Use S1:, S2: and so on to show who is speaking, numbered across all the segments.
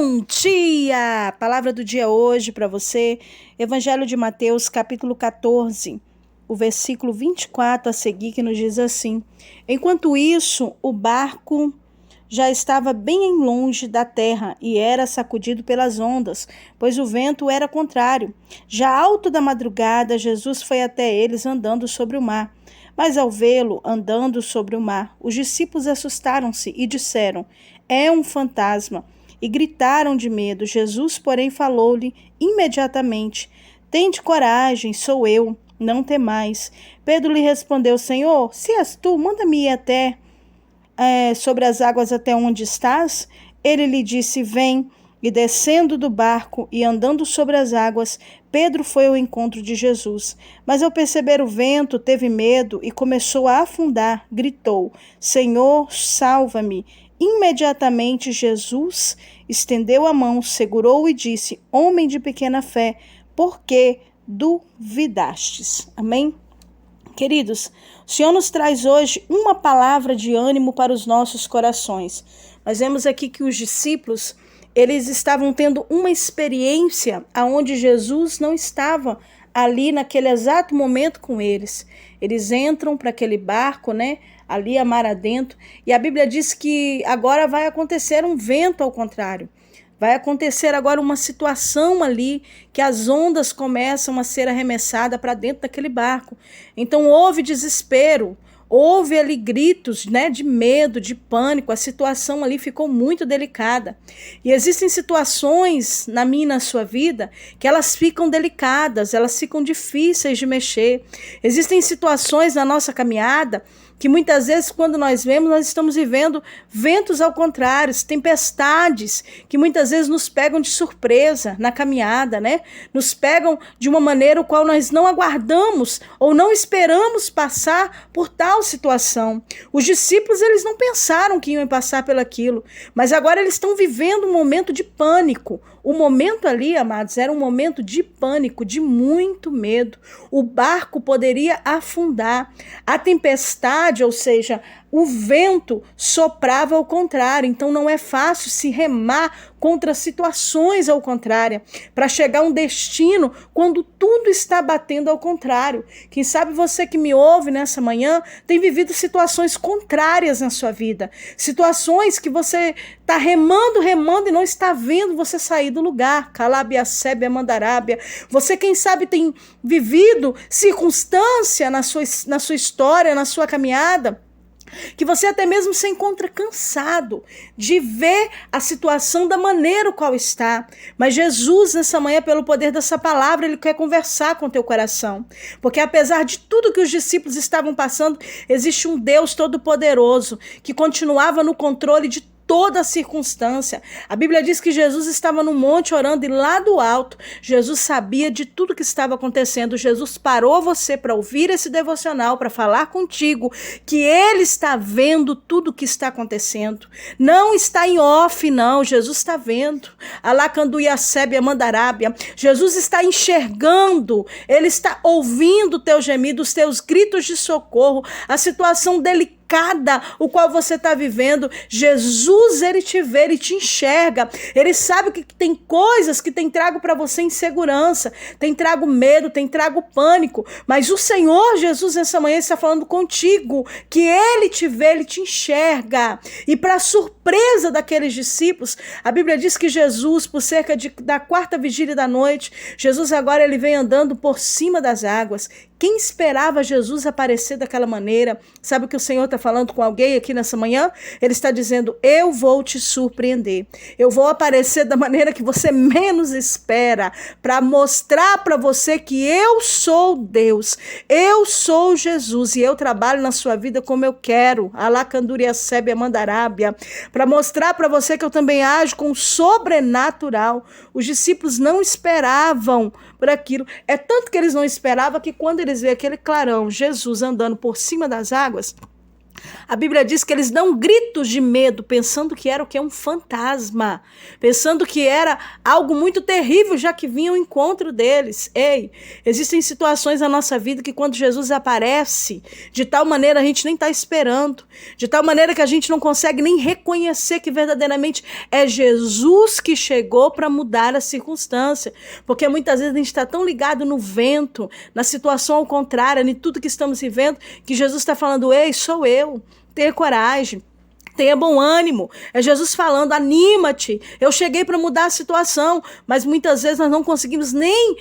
S1: Bom dia! Palavra do dia hoje para você, Evangelho de Mateus, capítulo 14, o versículo 24 a seguir, que nos diz assim: Enquanto isso, o barco já estava bem longe da terra e era sacudido pelas ondas, pois o vento era contrário. Já alto da madrugada, Jesus foi até eles andando sobre o mar. Mas ao vê-lo andando sobre o mar, os discípulos assustaram-se e disseram: É um fantasma! E gritaram de medo. Jesus, porém, falou-lhe imediatamente: Tende coragem, sou eu, não temais. Pedro lhe respondeu: Senhor, se és tu, manda-me ir sobre as águas até onde estás. Ele lhe disse: Vem. E descendo do barco e andando sobre as águas, Pedro foi ao encontro de Jesus. Mas ao perceber o vento, teve medo e começou a afundar. Gritou: Senhor, salva-me. Imediatamente Jesus estendeu a mão, segurou-o e disse: Homem de pequena fé, por que duvidastes? Amém? Queridos, o Senhor nos traz hoje uma palavra de ânimo para os nossos corações. Nós vemos aqui que os discípulos, eles estavam tendo uma experiência onde Jesus não estava ali naquele exato momento com eles. Eles entram para aquele barco, ali a mar adentro, e a Bíblia diz que agora vai acontecer um vento ao contrário. Vai acontecer agora uma situação ali que as ondas começam a ser arremessadas para dentro daquele barco. Então houve desespero, houve ali gritos, de medo, de pânico. A situação ali ficou muito delicada. E existem situações na minha e na sua vida que elas ficam delicadas, elas ficam difíceis de mexer. Existem situações na nossa caminhada que muitas vezes, quando nós vemos, nós estamos vivendo ventos ao contrário, tempestades que muitas vezes nos pegam de surpresa na caminhada, Nos pegam de uma maneira o qual nós não aguardamos ou não esperamos passar por tal situação. Os discípulos, eles não pensaram que iam passar pelaquilo, mas agora eles estão vivendo um momento de pânico. O momento ali, amados, era um momento de pânico, de muito medo. O barco poderia afundar. A tempestade, ou seja, o vento soprava ao contrário. Então não é fácil se remar contra situações ao contrário, para chegar a um destino quando tudo está batendo ao contrário. Quem sabe você que me ouve nessa manhã tem vivido situações contrárias na sua vida. Situações que você está remando e não está vendo você sair do lugar. Calabia, sébia, mandarábia. Você, quem sabe, tem vivido circunstância na sua história, na sua caminhada, que você até mesmo se encontra cansado de ver a situação da maneira qual está. Mas Jesus, nessa manhã, pelo poder dessa palavra, ele quer conversar com o teu coração. Porque apesar de tudo que os discípulos estavam passando, existe um Deus todo-poderoso que continuava no controle de toda a circunstância. A Bíblia diz que Jesus estava no monte orando e lá do alto, Jesus sabia de tudo que estava acontecendo. Jesus parou você para ouvir esse devocional, para falar contigo que ele está vendo tudo o que está acontecendo. Não está em off, não. Jesus está vendo. Alacanduia, sébia, mandarábia. Jesus está enxergando. Ele está ouvindo o teu gemido, os teus gritos de socorro, a situação delicada o qual você está vivendo. Jesus, ele te vê, ele te enxerga, ele sabe que tem coisas que tem trago para você insegurança, tem trago medo, tem trago pânico, mas o Senhor Jesus nessa manhã está falando contigo, que ele te vê, ele te enxerga. E para surpresa daqueles discípulos, a Bíblia diz que Jesus, por cerca da quarta vigília da noite, Jesus agora ele vem andando por cima das águas. Quem esperava Jesus aparecer daquela maneira? Sabe o que o Senhor está falando com alguém aqui nessa manhã? Ele está dizendo: eu vou te surpreender. Eu vou aparecer da maneira que você menos espera, para mostrar para você que eu sou Deus. Eu sou Jesus e eu trabalho na sua vida como eu quero. Alacanduria, sébia, mandarábia. Para mostrar para você que eu também ajo com o sobrenatural. Os discípulos não esperavam por aquilo. É tanto que eles não esperavam que quando eles veem aquele clarão, Jesus andando por cima das águas, A Bíblia diz que eles dão gritos de medo, pensando que era o que? Um fantasma. Pensando que era algo muito terrível, já que vinha ao encontro deles. Ei, existem situações na nossa vida que quando Jesus aparece, de tal maneira a gente nem está esperando. De tal maneira que a gente não consegue nem reconhecer que verdadeiramente é Jesus que chegou para mudar a circunstância. Porque muitas vezes a gente está tão ligado no vento, na situação ao contrário, em tudo que estamos vivendo, que Jesus está falando, ei, sou eu. Tenha coragem, tenha bom ânimo. É Jesus falando, anima-te. Eu cheguei para mudar a situação, mas muitas vezes nós não conseguimos nem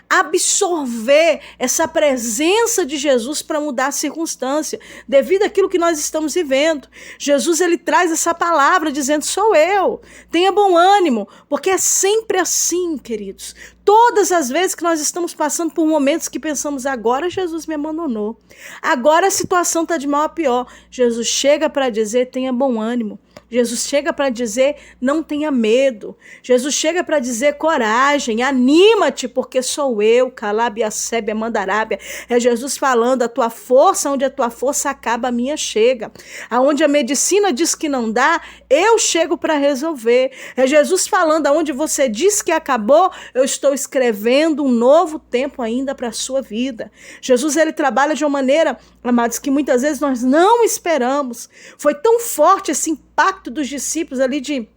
S1: absorver essa presença de Jesus para mudar a circunstância, devido àquilo que nós estamos vivendo. Jesus, ele traz essa palavra dizendo, sou eu, tenha bom ânimo, porque é sempre assim, queridos. Todas as vezes que nós estamos passando por momentos que pensamos, agora Jesus me abandonou, agora a situação está de mal a pior, Jesus chega para dizer, tenha bom ânimo. Jesus chega para dizer, não tenha medo. Jesus chega para dizer, coragem, anima-te, porque sou eu, Calabia, Sébia, Mandarábia. É Jesus falando, a tua força, onde a tua força acaba, a minha chega. Aonde a medicina diz que não dá, eu chego para resolver. É Jesus falando, aonde você diz que acabou, eu estou escrevendo um novo tempo ainda para a sua vida. Jesus, ele trabalha de uma maneira, amados, que muitas vezes nós não esperamos. Foi tão forte esse impacto dos discípulos ali de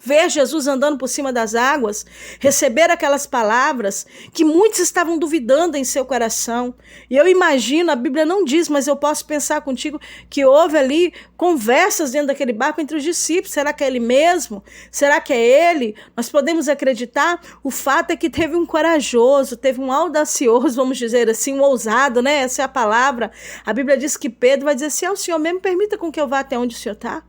S1: ver Jesus andando por cima das águas, receber aquelas palavras, que muitos estavam duvidando em seu coração. E eu imagino, a Bíblia não diz, mas eu posso pensar contigo, que houve ali conversas dentro daquele barco entre os discípulos. Será que é ele mesmo? Será que é ele? Nós podemos acreditar? O fato é que teve um corajoso, teve um audacioso, vamos dizer assim, um ousado, né? Essa é a palavra. A Bíblia diz que Pedro vai dizer, se é o Senhor mesmo, permita com que eu vá até onde o Senhor está.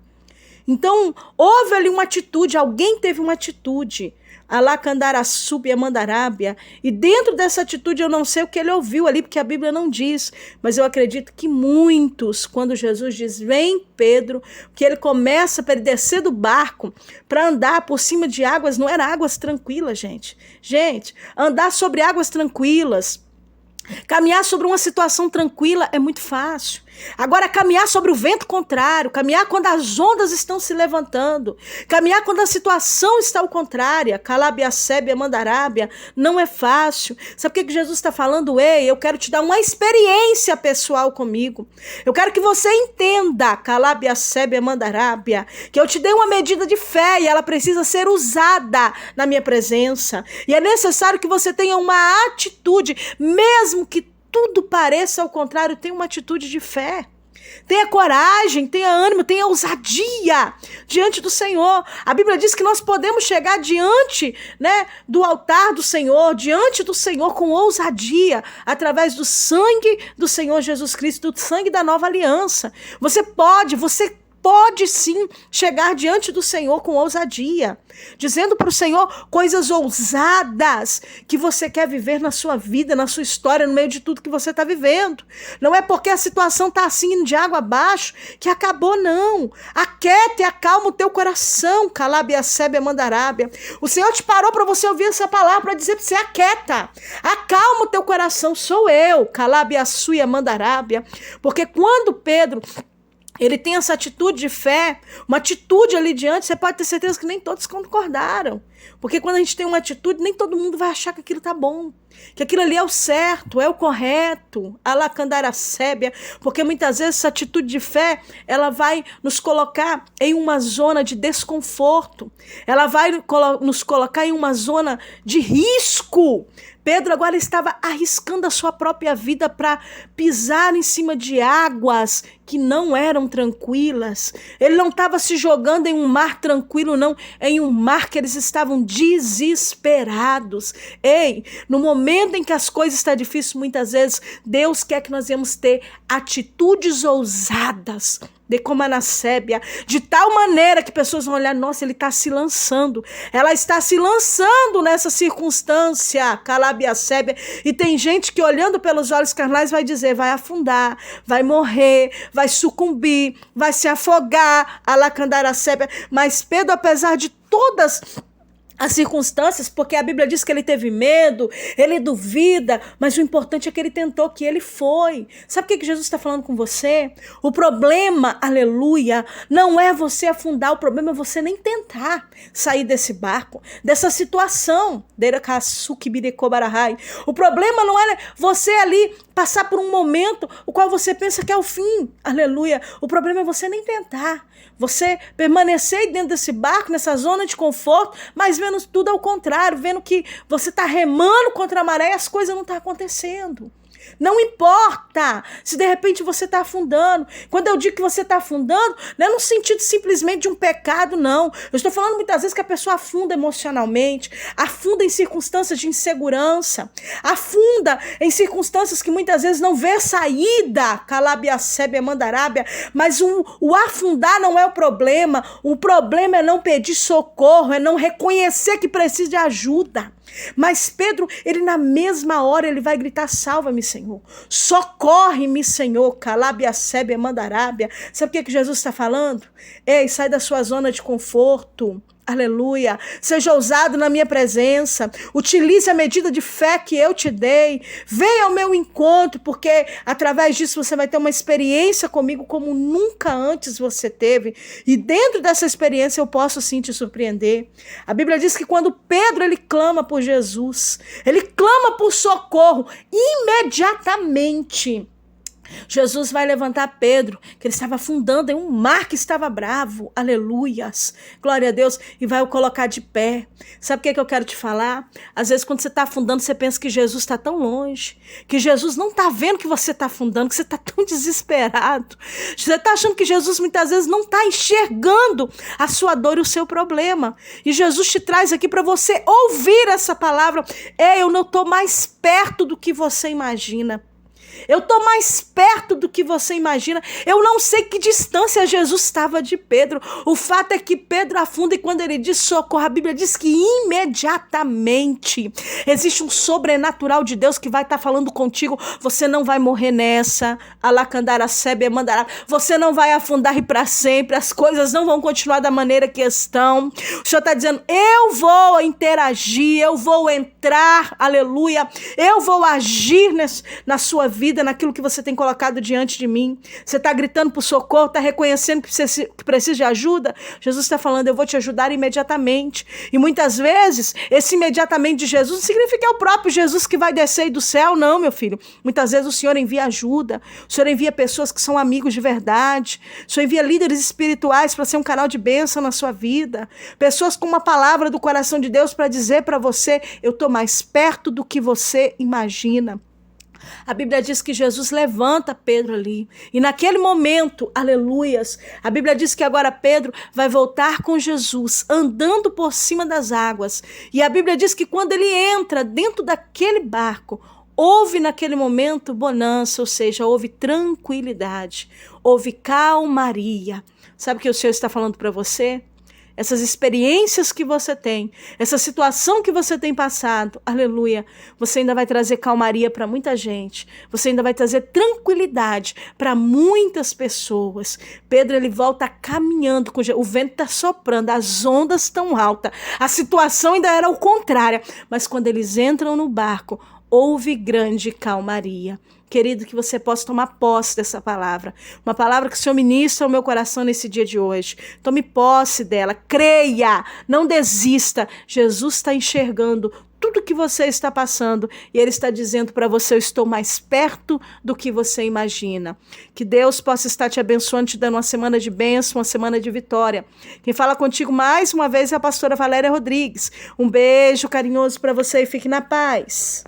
S1: Então, houve ali uma atitude, alguém teve uma atitude, Alacandarassubi e Mandarábia, e dentro dessa atitude eu não sei o que ele ouviu ali, porque a Bíblia não diz, mas eu acredito que muitos, quando Jesus diz, vem Pedro, que ele começa para ele descer do barco, para andar por cima de águas, não era águas tranquilas, gente. Gente, andar sobre águas tranquilas, caminhar sobre uma situação tranquila é muito fácil. Agora, caminhar sobre o vento contrário, caminhar quando as ondas estão se levantando, caminhar quando a situação está ao contrário, Calabia, Sébia, Mandarábia, não é fácil. Sabe o que Jesus está falando? Ei, eu quero te dar uma experiência pessoal comigo. Eu quero que você entenda, Calabia, Sébia, Mandarábia, que eu te dei uma medida de fé e ela precisa ser usada na minha presença. E é necessário que você tenha uma atitude, mesmo que tudo pareça ao contrário, tenha uma atitude de fé. Tenha coragem, tenha ânimo, tenha ousadia diante do Senhor. A Bíblia diz que nós podemos chegar diante, né, do altar do Senhor, diante do Senhor com ousadia, através do sangue do Senhor Jesus Cristo, do sangue da nova aliança. Você pode sim chegar diante do Senhor com ousadia, dizendo para o Senhor coisas ousadas que você quer viver na sua vida, na sua história, no meio de tudo que você está vivendo. Não é porque a situação está assim de água abaixo que acabou, não. Aquieta e acalma o teu coração, Calabia, Sébia, Mandarábia. O Senhor te parou para você ouvir essa palavra, para dizer para você, aquieta, acalma o teu coração, sou eu, Calabia, Suia, Mandarábia. Porque quando Pedro, ele tem essa atitude de fé, uma atitude ali diante, você pode ter certeza que nem todos concordaram. Porque quando a gente tem uma atitude, nem todo mundo vai achar que aquilo está bom, que aquilo ali é o certo, é o correto, Alacandarasébia, porque muitas vezes essa atitude de fé, ela vai nos colocar em uma zona de desconforto, ela vai nos colocar em uma zona de risco. Pedro agora estava arriscando a sua própria vida para pisar em cima de águas que não eram tranquilas. Ele não estava se jogando em um mar tranquilo, não, em um mar que eles estavam desesperados. Ei, no momento em que as coisas estão difíceis, muitas vezes, Deus quer que nós venhamos ter atitudes ousadas, de como na Sébia, de tal maneira que pessoas vão olhar, nossa, ele está se lançando, ela está se lançando nessa circunstância, Calabia, Sébia, e tem gente que olhando pelos olhos carnais vai dizer, vai afundar, vai morrer, vai sucumbir, vai se afogar, Alacandara, Sébia, mas Pedro, apesar de todas as circunstâncias, porque a Bíblia diz que ele teve medo, ele duvida, mas o importante é que ele tentou, que ele foi. Sabe o que Jesus está falando com você? O problema, aleluia, não é você afundar, o problema é você nem tentar sair desse barco, dessa situação. O problema não é você ali passar por um momento o qual você pensa que é o fim, aleluia. O problema é você nem tentar. Você permanecer dentro desse barco, nessa zona de conforto, mas vendo tudo ao contrário, vendo que você está remando contra a maré e as coisas não estão acontecendo. Não importa se de repente você está afundando. Quando eu digo que você está afundando, não é no sentido simplesmente de um pecado, não. Eu estou falando muitas vezes que a pessoa afunda emocionalmente, afunda em circunstâncias de insegurança, afunda em circunstâncias que muitas vezes não vê saída, calabiacébia, mandarábia, mas o afundar não é o problema é não pedir socorro, é não reconhecer que precisa de ajuda. Mas Pedro, ele na mesma hora, ele vai gritar, salva-me, Senhor. Socorre-me, Senhor. Calabiacébia, mandarábia. Sabe o que Jesus está falando? Ei, sai da sua zona de conforto. Aleluia. Seja ousado na minha presença. Utilize a medida de fé que eu te dei. Venha ao meu encontro, porque através disso você vai ter uma experiência comigo como nunca antes você teve. E dentro dessa experiência eu posso sim te surpreender. A Bíblia diz que quando Pedro ele clama por Jesus, ele clama por socorro, imediatamente Jesus vai levantar Pedro, que ele estava afundando em um mar que estava bravo, aleluias, glória a Deus, e vai o colocar de pé. Sabe o que eu quero te falar? Às vezes quando você está afundando, você pensa que Jesus está tão longe, que Jesus não está vendo que você está afundando, que você está tão desesperado. Você está achando que Jesus muitas vezes não está enxergando a sua dor e o seu problema. E Jesus te traz aqui para você ouvir essa palavra. Eu não estou mais perto do que você imagina. Eu estou mais perto do que você imagina. Eu não sei que distância Jesus estava de Pedro. O fato é que Pedro afunda e quando ele diz socorro, a Bíblia diz que imediatamente existe um sobrenatural de Deus que vai estar falando contigo. Você não vai morrer nessa. Alacandara sebe mandará. Você não vai afundar e para sempre. As coisas não vão continuar da maneira que estão. O Senhor está dizendo, eu vou interagir, eu vou entrar, aleluia. Eu vou agir na sua vida, naquilo que você tem colocado diante de mim. Você está gritando por socorro, está reconhecendo que precisa de ajuda. Jesus está falando, eu vou te ajudar imediatamente. E muitas vezes, esse imediatamente de Jesus não significa que é o próprio Jesus que vai descer do céu, não, meu filho. Muitas vezes o Senhor envia ajuda, o Senhor envia pessoas que são amigos de verdade, o Senhor envia líderes espirituais para ser um canal de bênção na sua vida, pessoas com uma palavra do coração de Deus para dizer para você, eu estou mais perto do que você imagina. A Bíblia diz que Jesus levanta Pedro ali. E naquele momento, aleluias, a Bíblia diz que agora Pedro vai voltar com Jesus, andando por cima das águas. E a Bíblia diz que quando ele entra dentro daquele barco, houve naquele momento bonança, ou seja, houve tranquilidade, houve calmaria. Sabe o que o Senhor está falando para você? Essas experiências que você tem, essa situação que você tem passado, aleluia, você ainda vai trazer calmaria para muita gente, você ainda vai trazer tranquilidade para muitas pessoas. Pedro, ele volta caminhando, o vento está soprando, as ondas estão altas, a situação ainda era o contrário, mas quando eles entram no barco, houve grande calmaria. Querido, que você possa tomar posse dessa palavra. Uma palavra que o Senhor ministra ao meu coração nesse dia de hoje. Tome posse dela, creia, não desista. Jesus está enxergando tudo que você está passando e Ele está dizendo para você, eu estou mais perto do que você imagina. Que Deus possa estar te abençoando, te dando uma semana de bênção, uma semana de vitória. Quem fala contigo mais uma vez é a pastora Valéria Rodrigues. Um beijo carinhoso para você e fique na paz.